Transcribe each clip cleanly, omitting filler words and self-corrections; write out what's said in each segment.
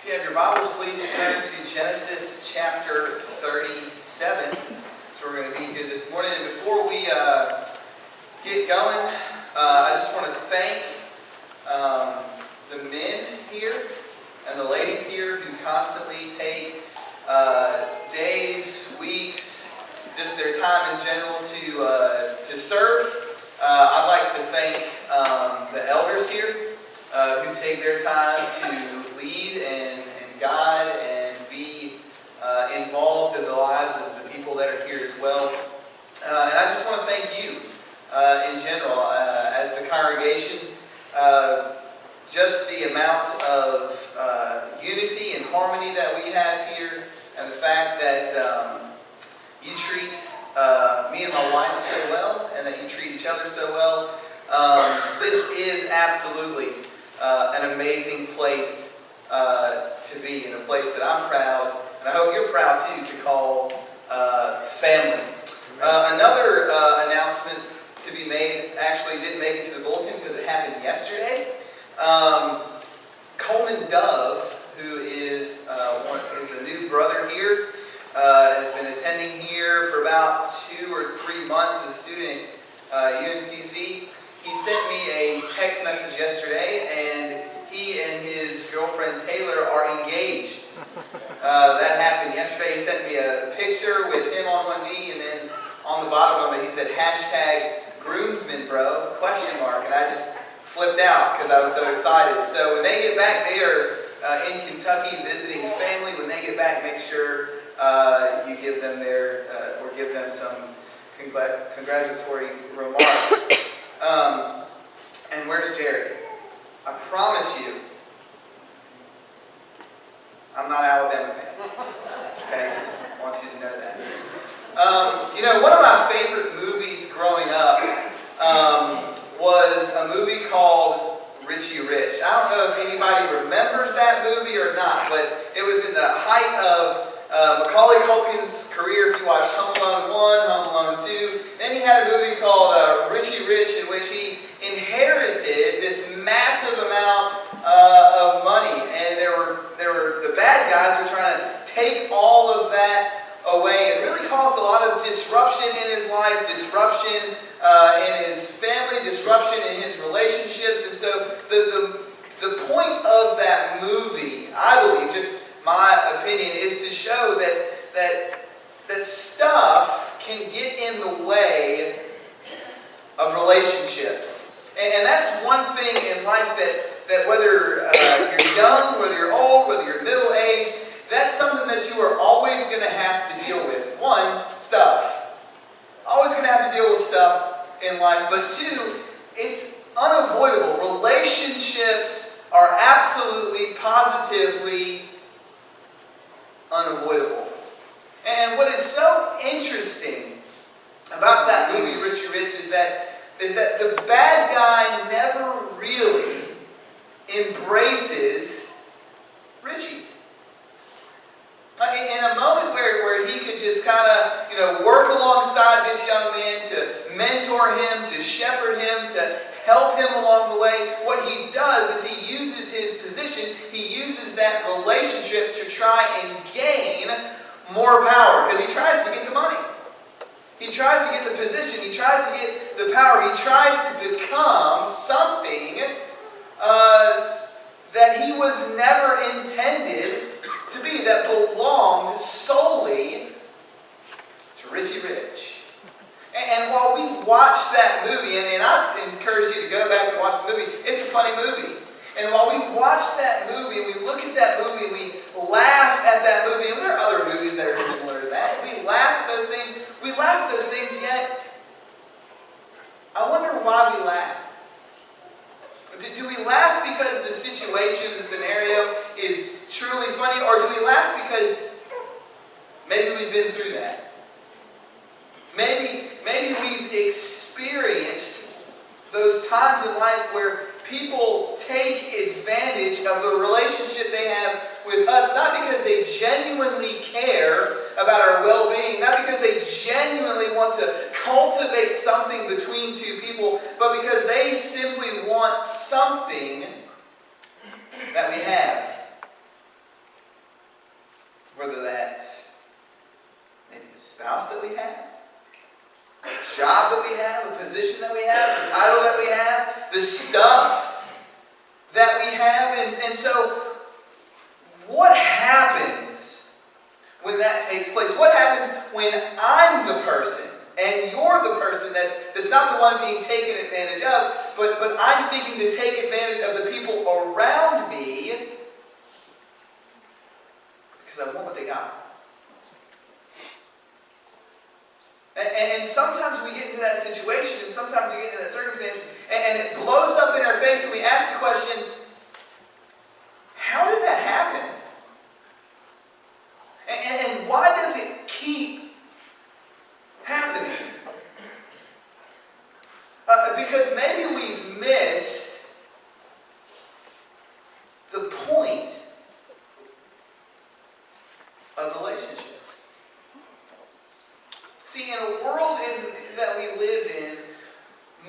If you have your Bibles, please turn to Genesis chapter 37. That's where we're going to be here this morning. And before we get going, I just want to thank the men here and the ladies here who constantly take days, weeks, just their time in general to serve. I'd like to thank the elders here who take their time to lead and guide and be involved in the lives of the people that are here as well. And I just want to thank you in general as the congregation. Just the amount of unity and harmony that we have here, and the fact that you treat me and my wife so well, and that you treat each other so well. This is absolutely an amazing place to be, and a place that I'm proud, and I hope you're proud too, to call family. Another announcement to be made, actually didn't make it to the bulletin because it happened yesterday. Coleman Dove, who is a new brother here, has been attending here for about 2 or 3 months as a student at UNCC. He sent me a text message yesterday, and he and his girlfriend Taylor are engaged. That happened yesterday. He sent me a picture with him on one knee, and then on the bottom of it he said #groomsmen bro, ? And I just flipped out because I was so excited. So when they get back, they are in Kentucky visiting family. When they get back, make sure you give them or give them some congratulatory remarks. And where's Jerry? I promise you, I'm not an Alabama fan. Okay, just want you to know that. One of my favorite movies growing up was a movie called Richie Rich. I don't know if anybody remembers that movie or not, but it was in the height of Macaulay Culkin's career. If you watched Home Alone 1, Home Alone 2, then he had a movie called Richie Rich, in which he inherited this massive amount of money, and the bad guys were trying to take all of that away. It really caused a lot of disruption in his life, disruption in his family, disruption in his relationships. And so the point of that movie, I believe, just my opinion, is to show that stuff can get in the way of relationships. And that's one thing in life that whether you're young, whether you're old, whether you're middle-aged, that's something that you are always going to have to deal with. One, stuff. Always going to have to deal with stuff in life. But two, it's unavoidable. Relationships are absolutely, positively unavoidable. And what is so interesting about that movie, Richie Rich, is that the bad guy never really embraces Richie. In a moment where he could just kind of, work alongside this young man, to mentor him, to shepherd him, to help him along the way, what he does is he uses his position, he uses that relationship to try and gain more power, because he tries to get the money. He tries to get the position, he tries to get the power, he tries to become something that he was never intended to be, that belonged solely to Richie Rich. And while we watch that movie, and I encourage you to go back and watch the movie, it's a funny movie. And while we watch that movie, and we look at that movie, and we laugh at that movie, and there are other movies that are similar to that, we laugh at those things, yet I wonder why we laugh. Do we laugh because the situation, the scenario is truly funny, or do we laugh because maybe we've been through that? Maybe we've experienced those times in life where people take advantage of the relationship they have with us, not because they genuinely care about our well-being, not because they genuinely want to cultivate something between two people, but because they simply want something that we have. Whether that's maybe a spouse that we have, a job that we have, a position that we have, a title that we have, the stuff that we have. And so, what happens when that takes place? What happens when I'm the person and you're the person that's not the one being taken advantage of, but I'm seeking to take advantage of the people around me because I want what they got? And sometimes we get into that situation, and sometimes we get into that circumstance, and it blows up in our face, and we ask the question, how did that happen? And why does it keep happening? Because maybe we've missed the point of relationship. See, in a world that we live in,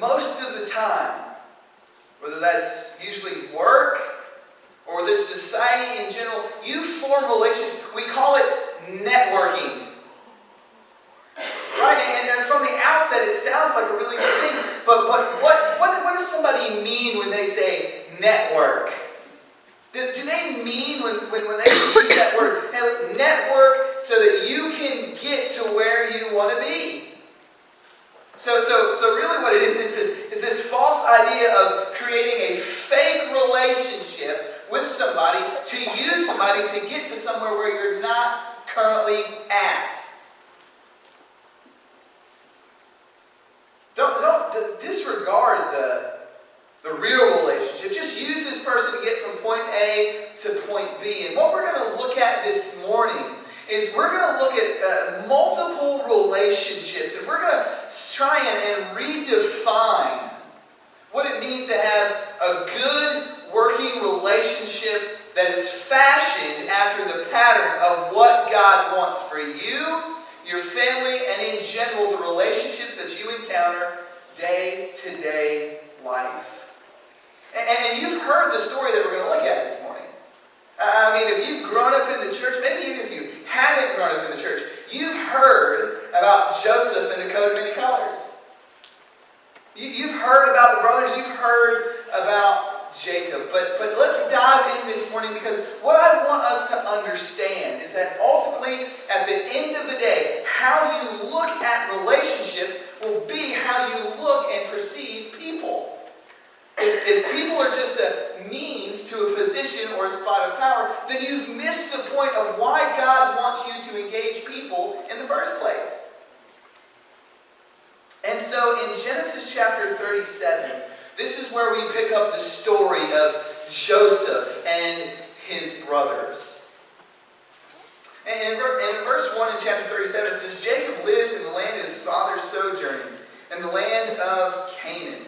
most of the time, whether that's usually work or this society in general, you form relationships. We call it networking. Right? And from the outset, it sounds like a really good thing. But what does somebody mean when they say network? Do they mean when they use that word, hey, network so that you can get to where you want to be? So really what it is this false idea of creating a fake relationship with somebody to use somebody to get to somewhere where you're not currently at. Don't disregard the real relationship. Just use this person to get from point A to point B. And what we're going to look at this morning is we're going to look at multiple relationships. And we're going to try and redefine what it means to have a good working relationship that is fashioned after the pattern of what God wants for you, your family, and in general, the relationships that you encounter day-to-day life. And you've heard the story that we're going to look at this morning. I mean, if you've grown up in the church, maybe even if you haven't grown up in the church, you've heard about Joseph and the coat of many colors. You've heard about the brothers, you've heard about Jacob. But let's dive in this morning, because what I want us to understand is that ultimately, at the end of the day, how you look at relationships will be how you look and perceive people. If people are just a means to a position or a spot of power, then you've missed the point of why God wants you to engage people in the first place. And so in Genesis chapter 37, this is where we pick up the story of Joseph and his brothers. And in verse 1 in chapter 37, it says, Jacob lived in the land of his father's sojourning, in the land of Canaan.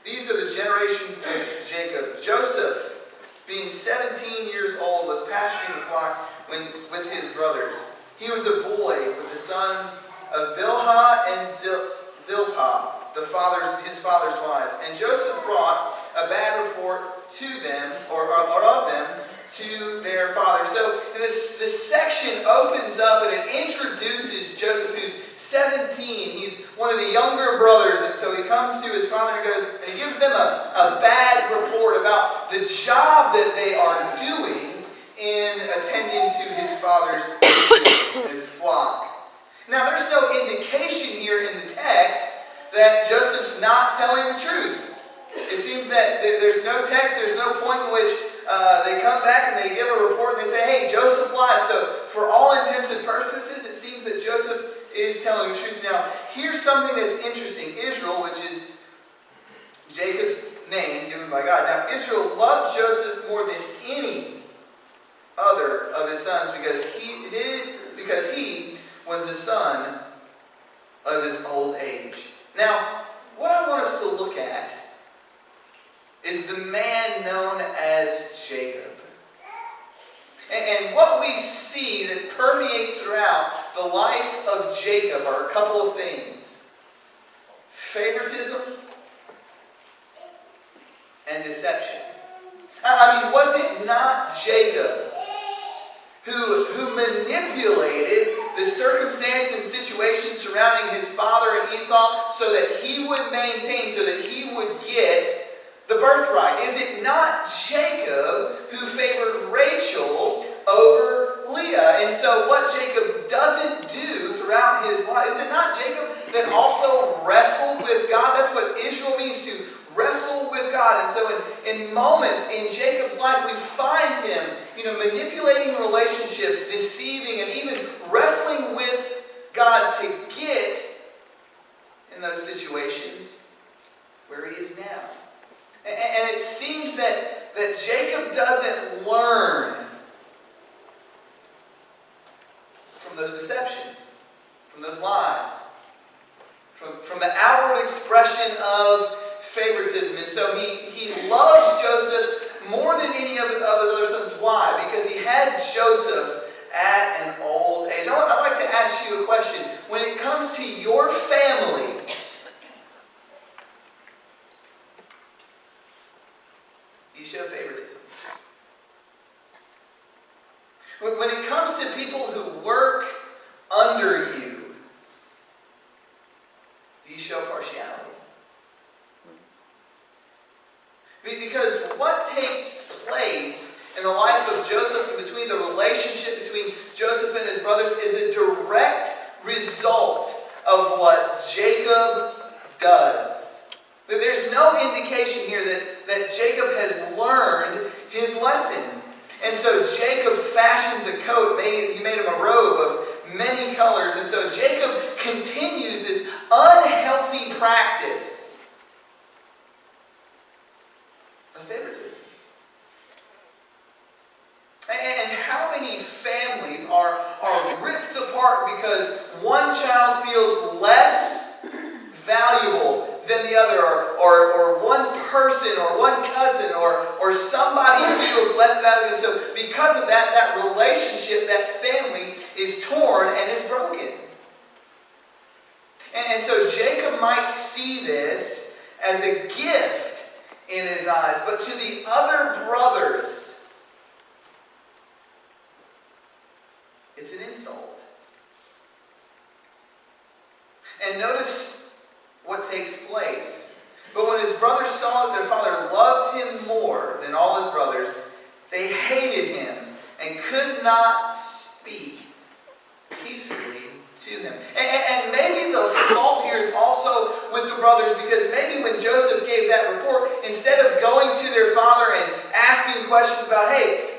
These are the generations of Jacob. Joseph, being 17 years old, was pasturing the flock with his brothers. He was a boy with the sons of Bilhah and Zilpah, his father's wives. And Joseph brought a bad report to them, or of them, to their father. So this section opens up and it introduces Joseph, who's 17. He's one of the younger brothers, and so he comes to his father and he gives them a bad report about the job that they are doing in attending to his father's his flock. Now, there's no indication here in the text that Joseph's not telling the truth. It seems that there's no text, there's no point in which they come back and they give a report and they say, hey, Joseph lied. So for all intents and purposes, it seems that Joseph is telling the truth. Now, here's something that's interesting. Israel, which is Jacob's name given by God. Now, Israel loved Joseph more than any other of his sons because he was the son of his old age. Now, what I want us to look at is the man known as Jacob. And what we see that permeates throughout the life of Jacob are a couple of things. Favoritism and deception. I mean, was it not Jacob who manipulated the circumstance and situation surrounding his father and Esau so that he would maintain, so that he would get the birthright? Is it not Jacob who favored Rachel over Leah? And so what Jacob doesn't do throughout his life, is it not Jacob that also wrestled with God? That's what Israel means, to wrestle with God. And so in moments in Jacob's life, we find him, manipulating relationships, deceiving, and even wrestling with God to get in those situations where he is now. And it seems that Jacob doesn't learn from those deceptions, from those lies, from the outward expression of favoritism. And so he loves Joseph more than any of his other sons. Why? Because he had Joseph at an old age. I'd like to ask you a question. When it comes to your family, you show favoritism. When it comes to people who work under you, you show partiality. Because what takes place in the life of Joseph and between the relationship between Joseph and his brothers is a direct result of what Jacob does. There's no indication here that Jacob has learned his lesson. And so Jacob fashions a coat. He made him a robe of many colors. And so Jacob continues this unhealthy practice of favoritism. And how many families are ripped apart because one child feels less valuable than the other, or one person, or one cousin, or somebody feels less valuable. And so because of that relationship, that family is torn and is broken. And so Jacob might see this as a gift in his eyes, but to the other brothers, it's an insult. And notice what takes place. But when his brothers saw that their father loved him more than all his brothers, they hated him and could not speak peacefully to him. And maybe the fault here is also with the brothers, because maybe when Joseph gave that report, instead of going to their father and asking questions about, hey,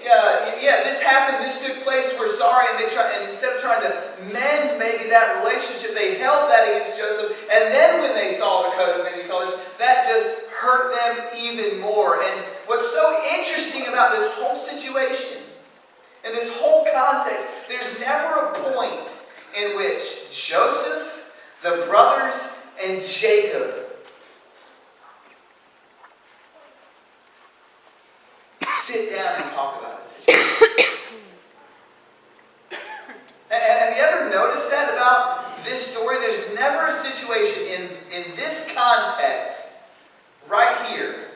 this happened, this took place, we're sorry, and instead of trying to mend maybe that relationship, they held that against Joseph. And then when they saw the coat of many colors, that just hurt them even more. And what's so interesting about this whole situation, in this whole context, there's never a point in which Joseph, the brothers, and Jacob sit down and talk about the situation. Have you ever noticed that about this story? There's never a situation in this context, right here,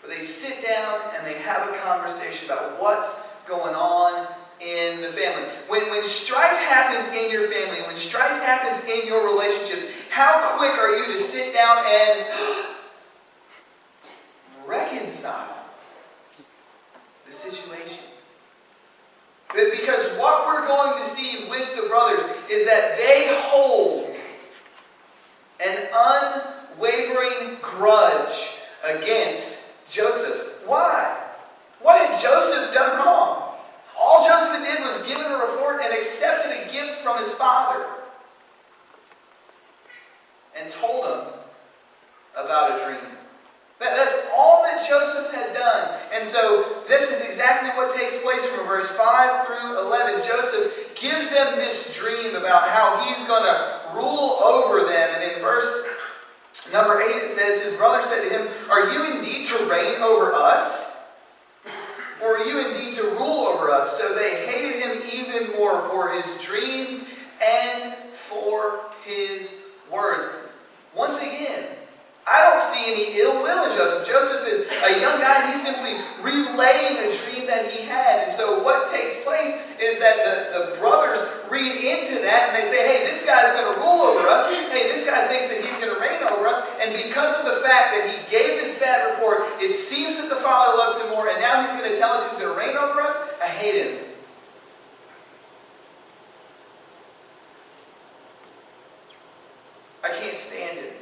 where they sit down and they have a conversation about what's going on in the family. When strife happens in your family, when strife happens in your relationships, how quick are you to sit down and reconcile the situation? Because what we're going to see with the brothers is that they hold an unwavering grudge against Joseph. Why? What had Joseph done wrong? All Joseph did was give him a report and accepted a gift from his father and told him about a dream. That's all that Joseph had done. And so this is exactly what takes place from verse 5 through 11. Joseph gives them this dream about how he's going to rule over them. And in verse number 8 it says, his brother said to him, "Are you indeed to reign over us? Or are you indeed to rule over us?" So they hated him even more for his dreams and for his words. Once again, I don't see any ill will in Joseph. Joseph is a young guy and he's simply relaying a dream that he had. And so what takes place It seems that the Father loves him more, and now he's going to tell us he's going to reign over us. I hate him. I can't stand him.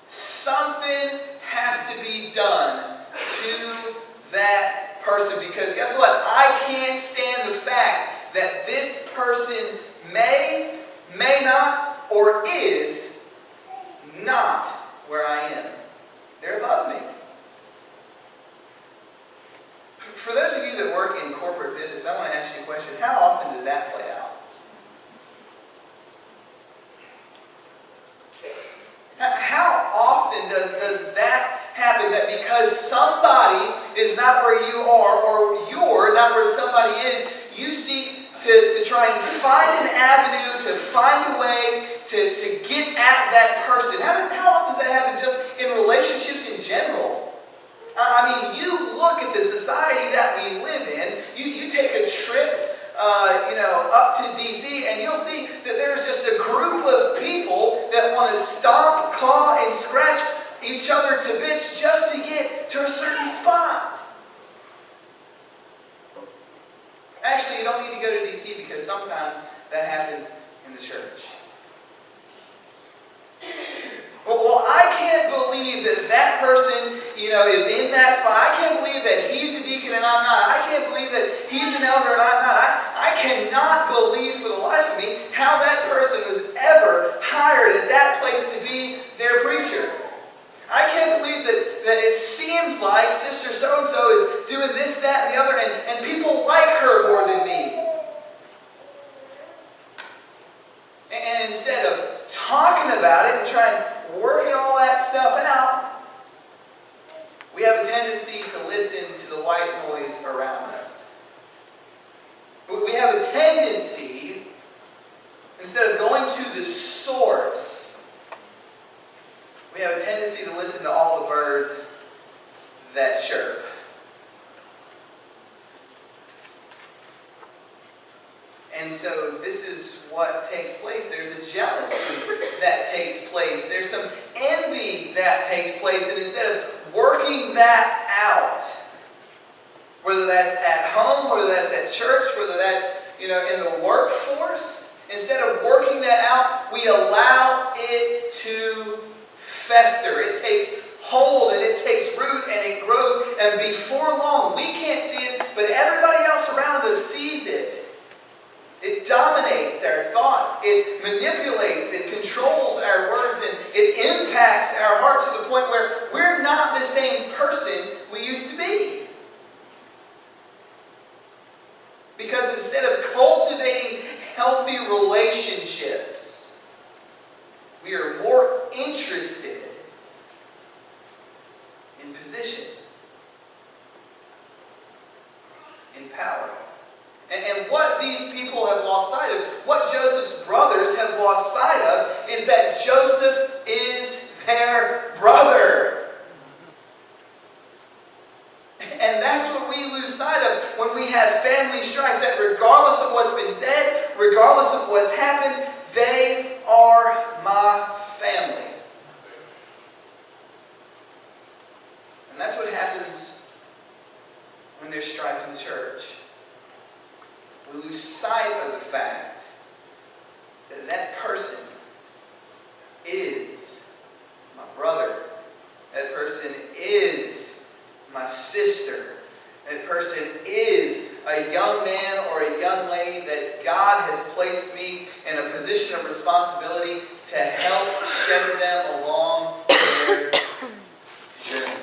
Something has to be done to that person, because guess what? I can't stand the fact that this person may not, or is not where I am. They're above me. For those of you that work in corporate business, I want to ask you a question. How often does that play out? How often does that happen, that because somebody is not where you are, or you're not where somebody is, you seek to try and find an avenue, to find a way to get at that person? How often does that happen just in relationships in general? I mean, you look at the society that we live in, you take a trip up to D.C., and you'll see that there's just a group of people that want to stomp, claw, and scratch each other to bits just to get to a certain spot. Actually, you don't need to go to D.C. because sometimes that happens in the church. Well, I can't believe that person, is in that spot. I can't believe that he's a deacon and I'm not. I can't believe that he's an elder and I'm not. I cannot believe for the life of me how that person was ever hired at that place to be their preacher. I can't believe that it seems like Sister So-and-so is doing this, that, and the other, and people like her more than me. And instead of talking about it and trying to work all that stuff out, we have a tendency to listen to the white noise around us. We have a tendency, instead of going to the source, we have a tendency to listen to all the birds that chirp. And so this is what takes place. There's a jealousy that takes place. There's some envy that takes place. And instead of working that out, whether that's at home, whether that's at church, whether that's in the workforce, instead of working that out, we allow it to fester. It takes hold and it takes root and it grows. And before long, we can't see it, but everybody else around us sees it. It dominates our thoughts. It manipulates. It controls our words. And it impacts our heart to the point where we're not the same person we used to be. Because instead of cultivating healthy relationships, we are more interested in position, in power. And what these people have lost sight of, what Joseph's brothers have lost sight of, is that Joseph is their brother. And that's what we lose sight of when we have family strife, that regardless of what's been said, regardless of what's happened, they are my family. And that's what happens when there's strife in the church. We lose sight of the fact that that person is my brother. That person is my sister. That person is a young man or a young lady that God has placed me in a position of responsibility to help shepherd them along their journey.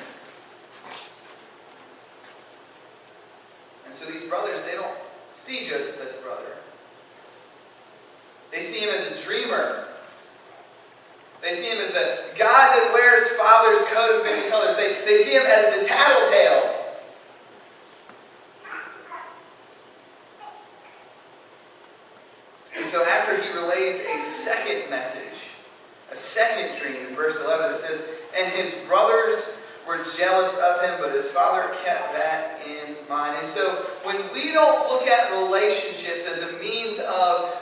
And so these brothers, they don't see Joseph as a brother. They see him as a dreamer. They see him as the guy that wears father's coat of many colors. They see him as the tattletale. And so after he relays a second message, a second dream, in verse 11 it says, "And his brothers were jealous of him, but his father kept that in mind." And so when we don't look at relationships as a means of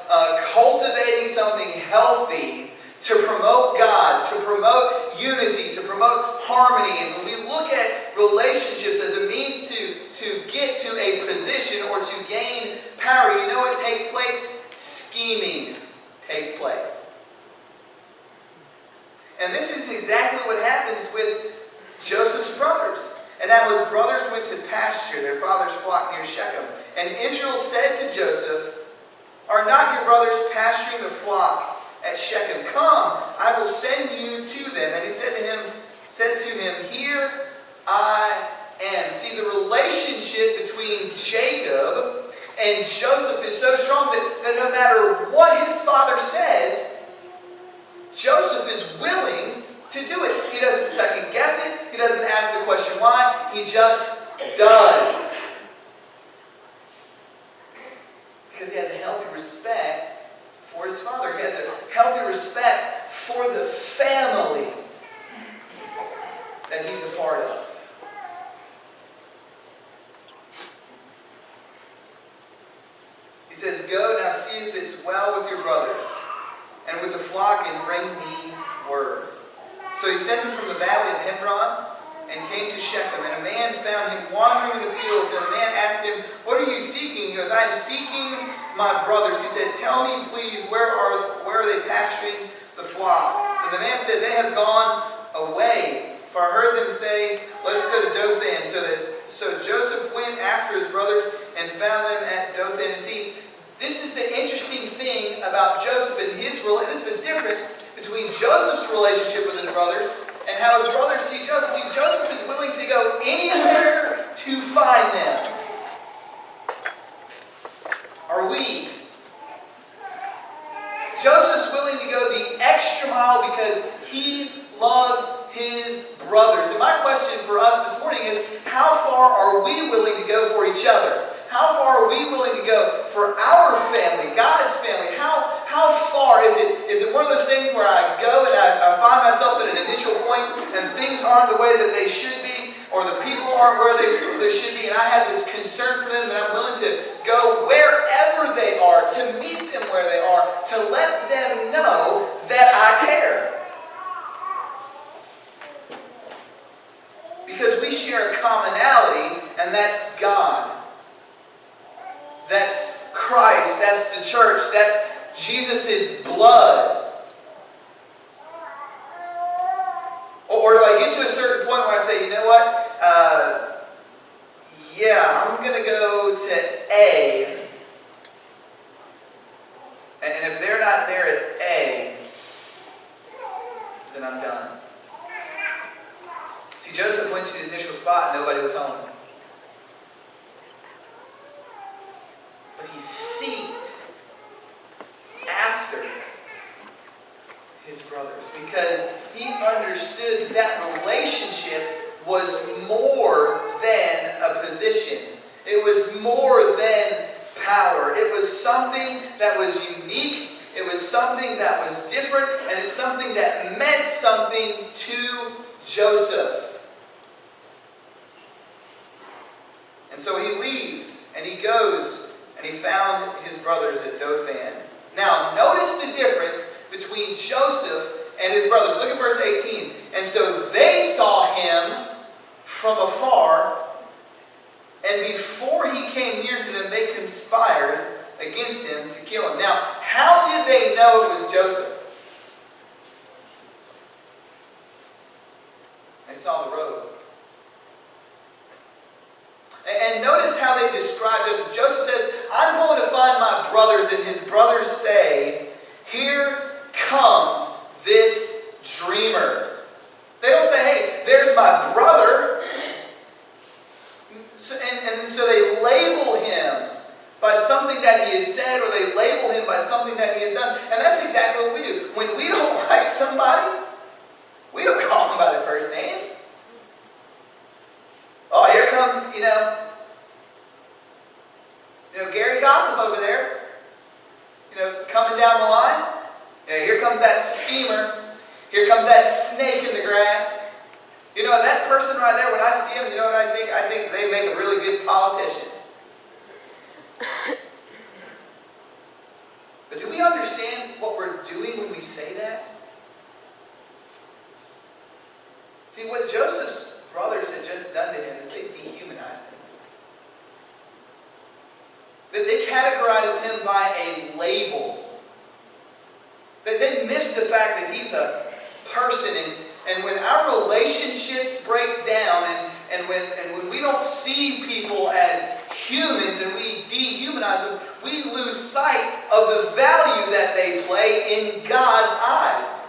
cultivating something healthy to promote God, to promote unity, to promote harmony. And when we look at relationships as a means to get to a position or to gain power, you know what takes place? Scheming takes place. And this is exactly what happens with Joseph's brothers. And now his brothers went to pasture their father's flock near Shechem. And Israel said to Joseph, "Are not your brothers pasturing the flock at Shechem? Come, I will send you to them." And he said to him, "Here I am." See, the relationship between Jacob and Joseph is so strong that no matter what his father says, Joseph is willing to do it. He doesn't second guess it. He doesn't ask the question why. He just does. Because he has a healthy respect for his father. He has a healthy respect for the family that he's a part of. He says, "Go now, see if it's well with your brothers and with the flock, and bring me word." So he sent him from the valley of Hebron and came to Shechem. And a man found him wandering in the fields. And a man asked him, "What are you seeking?" He goes, "I am seeking my brothers." He said, "Tell me, please, where are they pasturing the flock?" And the man said, "They have gone away. For I heard them say, 'Let us go to Dothan.'" So Joseph went after his brothers and found them at Dothan. And see, this is the interesting thing about Joseph and his relationship. This is the difference between Joseph's relationship with his brothers and how his brothers see Joseph. See, Joseph is willing to go anywhere to find them. Are we? Joseph's willing to go the extra mile because he loves his brothers. And my question for us this morning is, how far are we willing to go for each other? How far are we willing to go for our family, God's family? How far is it? Is it one of those things where I go and I find myself at an initial point and things aren't the way that they should be, or the people aren't where they should be, and I have this concern for them that I'm willing to go wherever they are, to meet them where they are, to let them know that I care. Because we share a commonality, and that's God. That's Christ. That's the church. That's Jesus' blood. Or do I get to a certain point where I say, you know what? I'm going to go to A. And if they're not there at A, then I'm done. See, Joseph went to the initial spot and nobody was home. But he seeked after his brothers because he understood that relationship was more than a position. It was more than power. It was something that was unique. It was something that was different. And it's something that meant something to Joseph. And so he leaves and he goes and he found his brothers at Dothan. Now, notice the difference between Joseph and his brothers. Look at verse 18. And so they saw him from afar, and before he came near to them, they conspired against him to kill him. Now, how did they know it was Joseph? They saw the robe. And notice how they describe Joseph. Joseph says, I'm going to find my brothers, and his brothers say, here comes this dreamer. They don't say, hey, there's my brother. And so they label him by something that he has said, or they label him by something that he has done. And that's exactly what we do. When we don't like somebody, we don't call them by their first name. Oh, here comes, Gary Gossip over there, coming down the line. Here comes that schemer. Here comes that snake in the grass. That person right there, when I see him, you know what I think? I think they make a really good politician. But do we understand what we're doing when we say that? they categorized him by a label. That they missed the fact that he's a person. And when our relationships break down and when we don't see people as humans and we dehumanize them, we lose sight of the value that they play in God's eyes.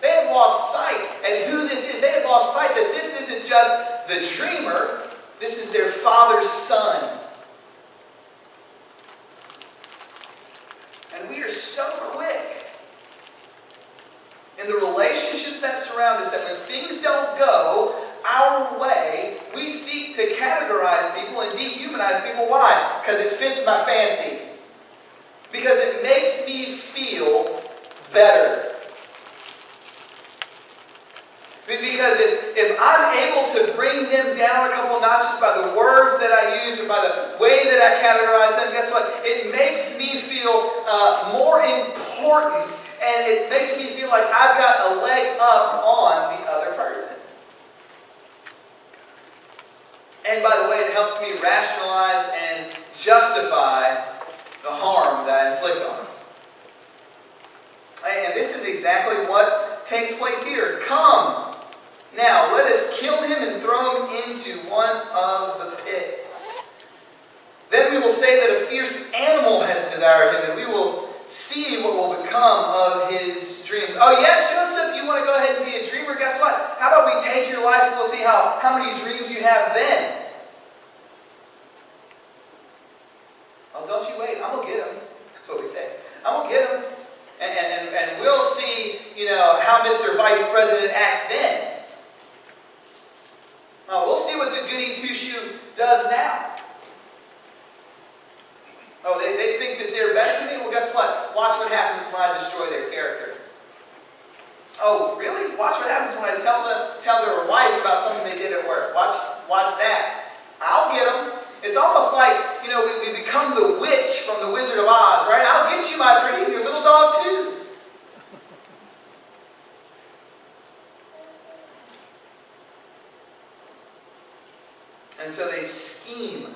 They have lost sight at who this is. They have lost sight that this isn't just the dreamer. This is their father's son. And we are so quick in the relationships that surround us that when things don't go our way, we seek to categorize people and dehumanize people. Why? Because it fits my fancy. Because it makes me feel better. Because if I'm able to bring them down a couple notches by the words that I use or by the way that I categorize them, guess what? It makes me feel more important, and it makes me feel like I've got a leg up on the other person. And by the way, it helps me rationalize and justify the harm that I inflict on them. And this is exactly what takes place here. Come. Now, let us kill him and throw him into one of the pits. Then we will say that a fierce animal has devoured him, and we will see what will become of his dreams. Oh yeah, Joseph, you want to go ahead and be a dreamer? Guess what? How about we take your life and we'll see how many dreams you have then. Oh, don't you wait. I'm going to get him. That's what we say. I'm going to get him. And we'll see, how Mr. Vice President acts then. We'll see what the goody two-shoe does now. Oh, they think that they're better than me? Well, guess what? Watch what happens when I destroy their character. Oh, really? Watch what happens when I tell their wife about something they did at work. Watch that. I'll get them. It's almost like, we become the witch from the Wizard of Oz, right? I'll get you, my pretty, and your little dog too. And so they scheme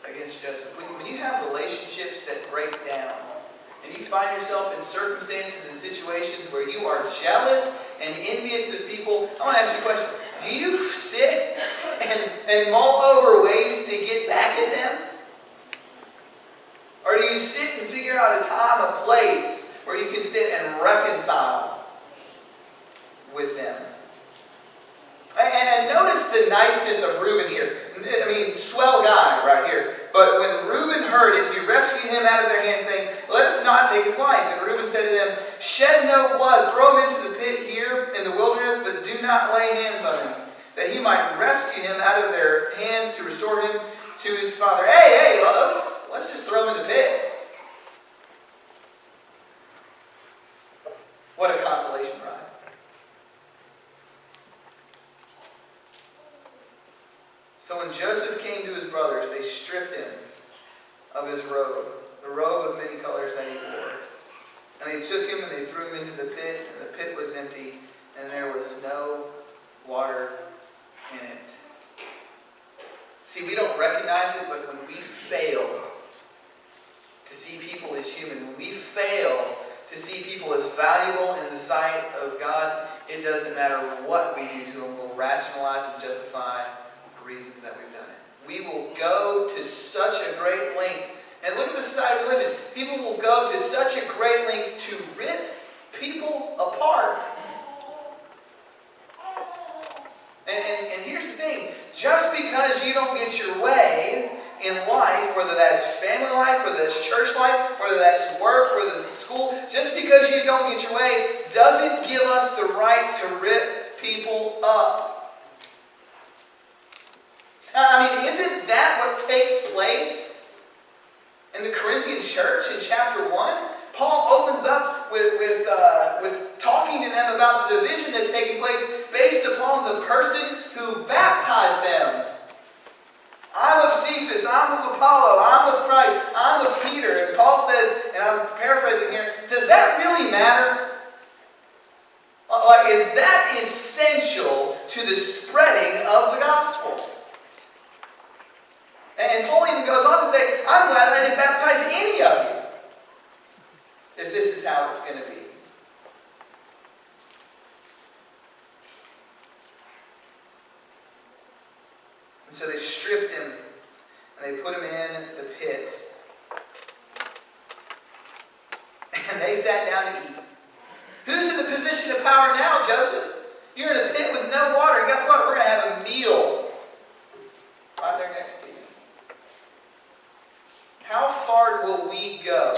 against Joseph. When you have relationships that break down, and you find yourself in circumstances and situations where you are jealous and envious of people, I want to ask you a question. Do you sit and mull over ways to get back at them? Or do you sit and figure out a time, a place where you can sit and reconcile with them? And notice the niceness of Reuben here. I mean, swell guy right here. But when Reuben heard it, he rescued him out of their hands, saying, "Let us not take his life." And Reuben said to them, "Shed no blood. Throw him into the pit here in the wilderness, but do not lay hands on him, that he might rescue him out of their hands to restore him to his father." Hey, let's just throw him in the pit. What a consolation prize. So when Joseph came to his brothers, they stripped him of his robe, the robe of many colors that he wore. And they took him and they threw him into the pit, and the pit was empty, and there was no water in it. See, we don't recognize it, but when we fail to see people as human, when we fail to see people as valuable in the sight of God, it doesn't matter what we do to them. We'll rationalize and justify reasons that we've done it. We will go to such a great length. And look at the society we live in. People will go to such a great length to rip people apart. And here's the thing. Just because you don't get your way in life, whether that's family life, whether that's church life, whether that's work, whether it's school, just because you don't get your way doesn't give us the right to rip people up. Isn't that what takes place in the Corinthian church in chapter 1? Paul opens up with talking to them about the division that's taking place based upon the person who baptized them. I'm of Cephas, I'm of Apollo, I'm of Christ, I'm of Peter. And Paul says, and I'm paraphrasing here, does that really matter? Is that essential to the spreading of the gospel? And And Paul even goes on to say, I'm glad I didn't baptize any of you, if this is how it's going to be. And so they stripped him, and they put him in the pit. And they sat down to eat. Who's in the position of power now, Joseph? You're in a pit with no water, and guess what? We're going to have a meal right there next to you. How far will we go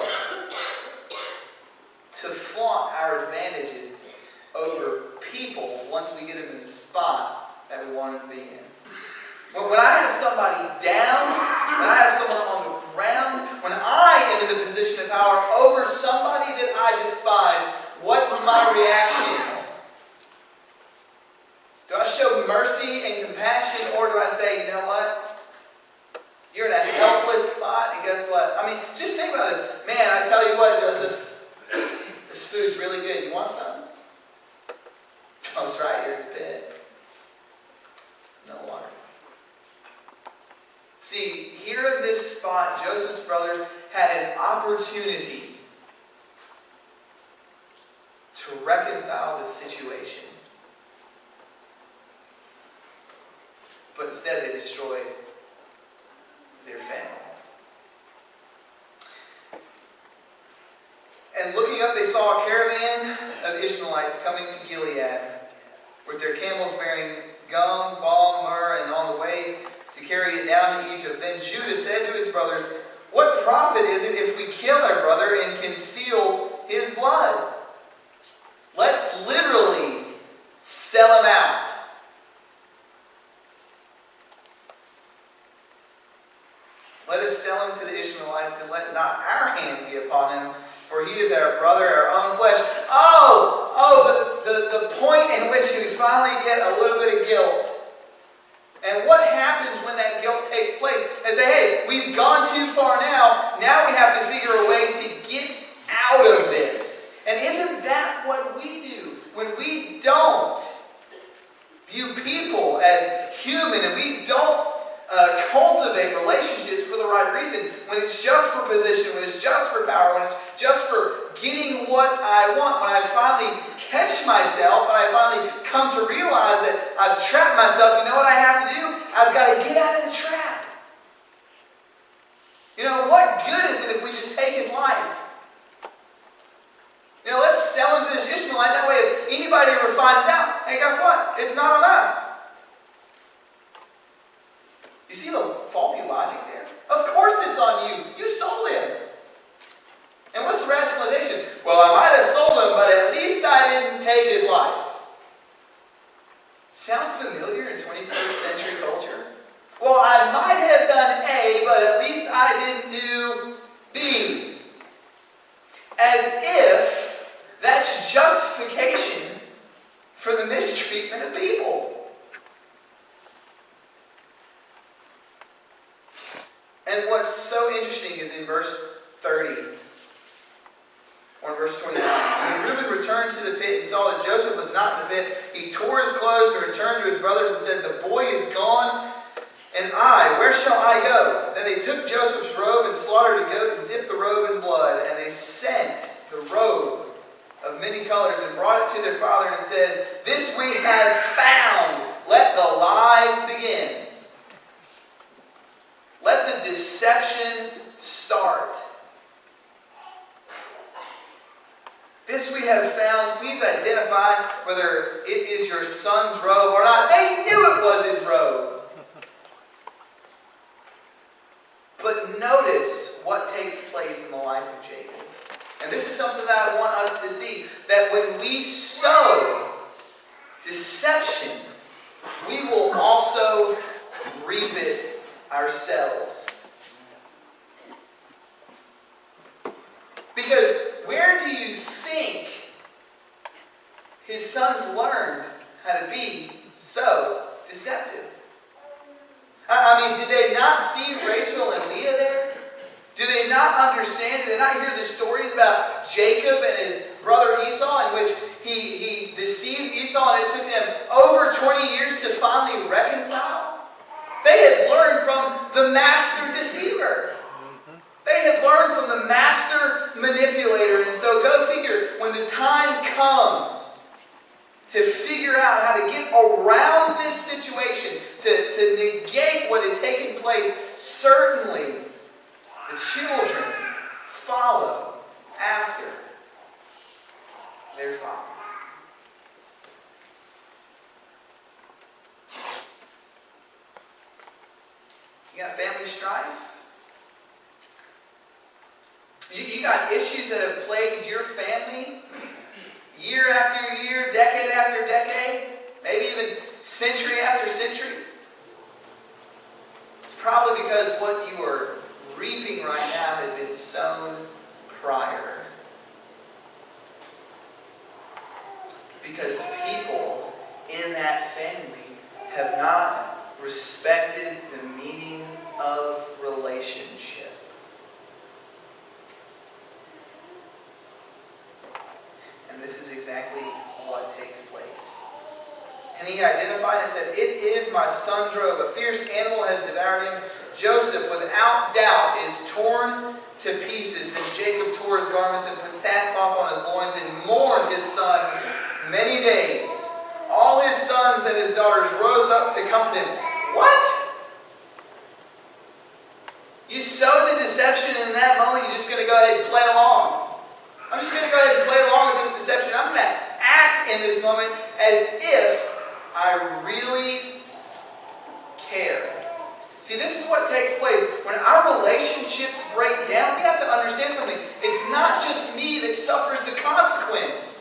to flaunt our advantages over people once we get them in the spot that we want them to be in? When I have somebody down, when I have someone on the ground, when I am in the position of power over somebody that I despise, what's my reaction? Do I show mercy and compassion, or do I say, you know what? You're in a helpless spot, and guess what? I mean, just think about this. Man, I tell you what, Joseph, this food's really good. You want some? Oh, that's right, you're in the pit. No water. See, here in this spot, Joseph's brothers had an opportunity to reconcile the situation. But instead they destroyed their family. And looking up, they saw a caravan of Ishmaelites coming to Gilead, with their camels bearing gum, balm, myrrh, and on the way to carry it down to Egypt. Then Judah said to his brothers, what profit is it if we kill our brother and conceal his blood? Let's literally sell him out. Let us sell him to the Ishmaelites, and let not our hand be upon him, for he is our brother, our own flesh. The point in which we finally get a little bit of guilt. And what happens when that guilt takes place? They say, hey, we've gone too far now. Now we have to figure a way to get out of this. And isn't that what we do? When we don't view people as human, and we don't cultivate relationships for the right reason, when it's just for position, when it's just for power, when it's just for getting what I want, when I finally catch myself and I finally come to realize that I've trapped myself, you know what I have to do? I've got to get out of the trap. You know, what good is it if we just take his life? You know, let's sell him to this Ishmaelite. That way, if anybody ever finds out, hey, guess what? It's not on us. You see the faulty logic there? Of course it's on you. You sold him. And what's the rationalization? Well, I might have sold him, but at least I didn't take his life. Sound familiar in 21st century culture? Well, I might have done A, but at least I didn't do B. As if that's justification for the mistreatment of people. And what's so interesting is in verse 30, or in verse 29. When Reuben returned to the pit and saw that Joseph was not in the pit, he tore his clothes and returned to his brothers and said, the boy is gone, and I, where shall I go? Then they took Joseph's robe and slaughtered a goat and dipped the robe in blood. And they sent the robe of many colors and brought it to their father and said, this we have found. Let the lies begin. Let the deception start. This we have found. Please identify whether it is your son's robe or not. They knew it was his robe. But notice what takes place in the life of Jacob. And this is something that I want us to see. That when we sow deception, we will also reap it ourselves. Because where do you think his sons learned how to be so deceptive? I mean, did they not see Rachel and Leah there? Do they not understand? Did they not hear the stories about Jacob and his brother Esau, in which he deceived Esau and it took them over 20 years to finally reconcile? They had learned from the master deceiver. They had learned from the master manipulator. And so go figure, when the time comes to figure out how to get around this situation, to negate what had taken place, certainly the children follow after their father. You got family strife? You got issues that have plagued your family year after year, decade after decade, maybe even century after century? It's probably because what you are reaping right now had been sown prior. Because people in that family have not respected the meaning of relationship. And this is exactly what takes place. And he identified and said, "It is my son Job. A fierce animal has devoured him. Joseph, without doubt, is torn to pieces." Then Jacob tore his garments and put sackcloth on his loins and mourned his son many days. All his sons and his daughters rose up to comfort him. What? You sowed the deception, and in that moment you're just going to go ahead and play along. I'm just going to go ahead and play along with this deception. I'm going to act in this moment as if I really care. See, this is what takes place. When our relationships break down, we have to understand something. It's not just me that suffers the consequence.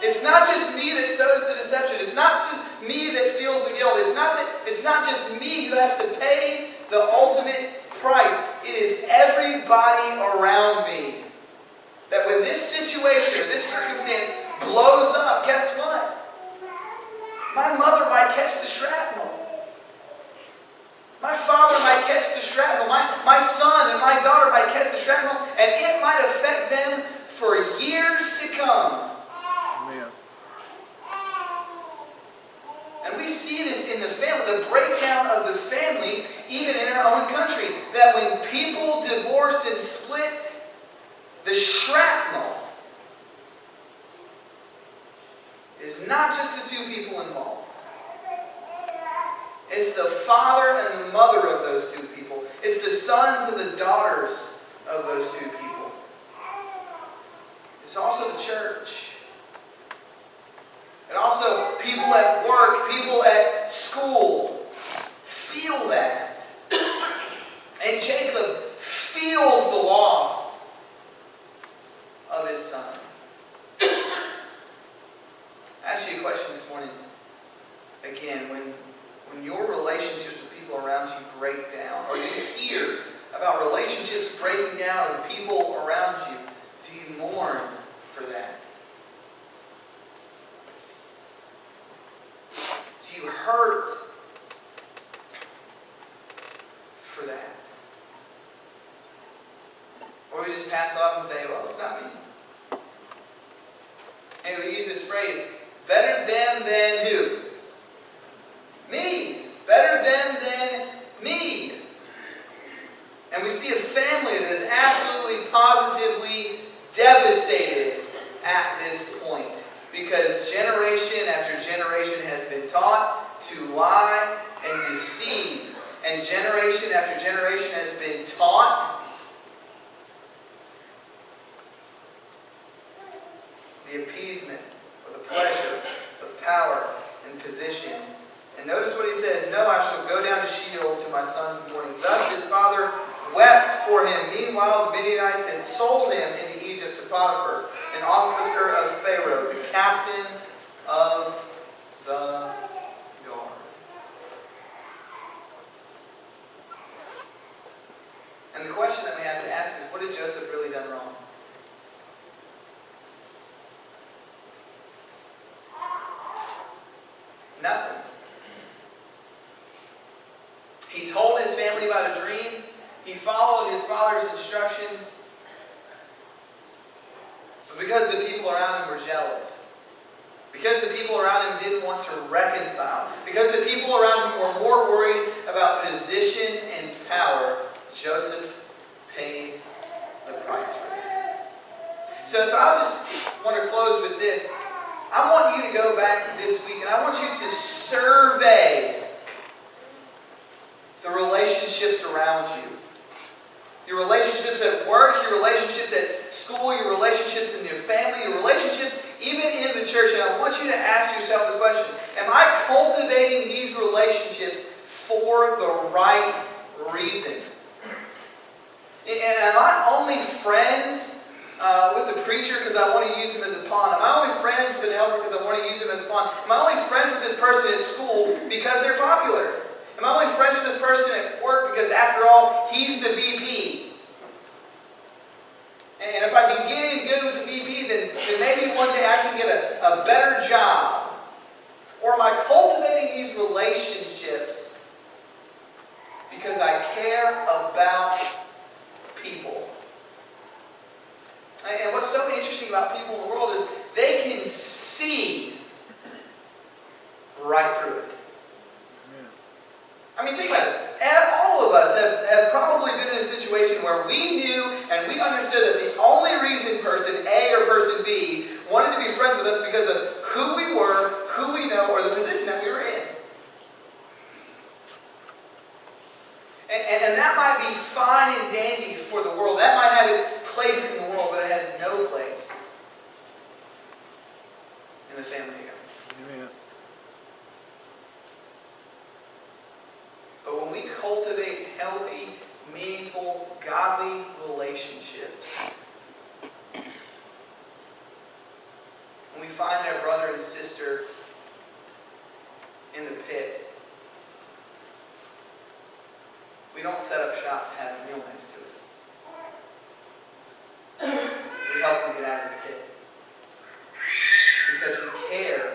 It's not just me that sows the deception. It's not just me that feels the guilt. It's not just me who has to pay the ultimate price. It is everybody around me. That when this situation or this circumstance blows up, guess what? My mother might catch the shrapnel. My father might catch the shrapnel. My son and my daughter might catch the shrapnel, and it might affect them for years to come. Amen. And we see this in the family, the breakdown of the family, even in our own country. That when people divorce and split, the shrapnel is not just the two people involved. It's the father and the mother of those two people. It's the sons and the daughters of those two people. It's also the church. And also people at work, people at school feel that. And Jacob feels the loss of his son. I ask you a question this morning. Again, when your relationships with people around you break down, or you hear about relationships breaking down with people around you, do you mourn for that? Do you hurt for that? Or we just pass it off and say, well, it's not me. And we use this phrase, better them than who? Me. Better them than me. And we see a family that is absolutely, positively devastated at this point. Because generation after generation has been taught to lie and deceive. And generation after generation has been taught the appeasement or the pleasure of power and position. And notice what he says, "No, I shall go down to Sheol to my son's mourning." Thus his father wept for him. Meanwhile, the Midianites had sold him into Egypt to Potiphar, an officer of Pharaoh, the captain of the guard. And the question that we have to ask is, what did Joseph really done wrong? Nothing. He told his family about a dream. He followed his father's instructions. But because the people around him were jealous, Because the people around him didn't want to reconcile. Because the people around him were more worried about position and power, Joseph paid the price for that. So I just want to close with this. I want you to go back this week and I want you to survey the relationships around you. Your relationships at work, your relationships at school, your relationships in your family, your relationships even in the church. And I want you to ask yourself this question. Am I cultivating these relationships for the right reason? And am I only friends with the preacher because I want to use him as a pawn? Am I only friends with an elder because I want to use him as a pawn? Am I only friends with this person at school because they're popular? Am I only friends with this person at work because, after all, he's the VP? And if I can get in good with the VP, then maybe one day I can get a better job. Or am I cultivating these relationships because I care about people? And what's so interesting about people in the world is they can see right through it. I mean, think about it. All of us have probably been in a situation where we knew and we understood that the only reason person A or person B wanted to be friends with us because of who we were, who we know, or the position that we were in. And that might be fine and dandy for the world. That might have its place in the world, but it has no place in the family of God. Amen. But when we cultivate healthy, meaningful, godly relationships, when we find our brother and sister in the pit, we don't set up shop and have a meal next to it. We help them get out of the pit. Because we care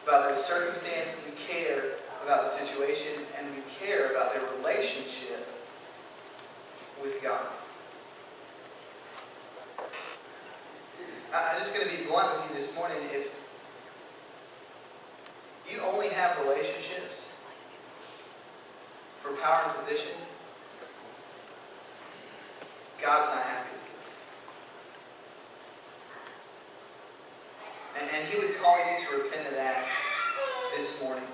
about their circumstances, we care about the situation, and we care about their relationship with God. I'm just going to be blunt with you this morning. If you only have relationships for power and position, God's not happy with you. And He would call you to repent of that this morning.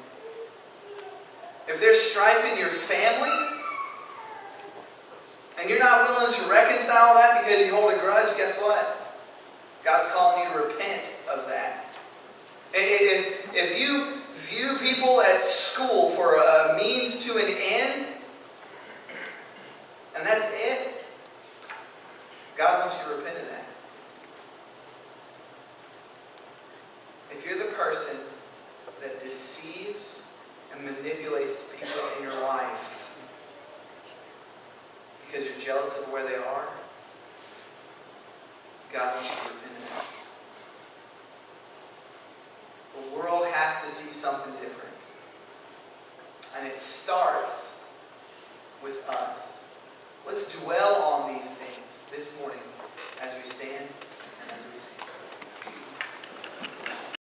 If there's strife in your family, and you're not willing to reconcile that because you hold a grudge, guess what? God's calling you to repent of that. If you view people at school for a means to an end, and that's it, God wants you to repent of that. If you're the person that deceives and manipulates people in your life because you're jealous of where they are, God wants you to repent of that. The world has to see something different. And it starts with us. Let's dwell on these things this morning.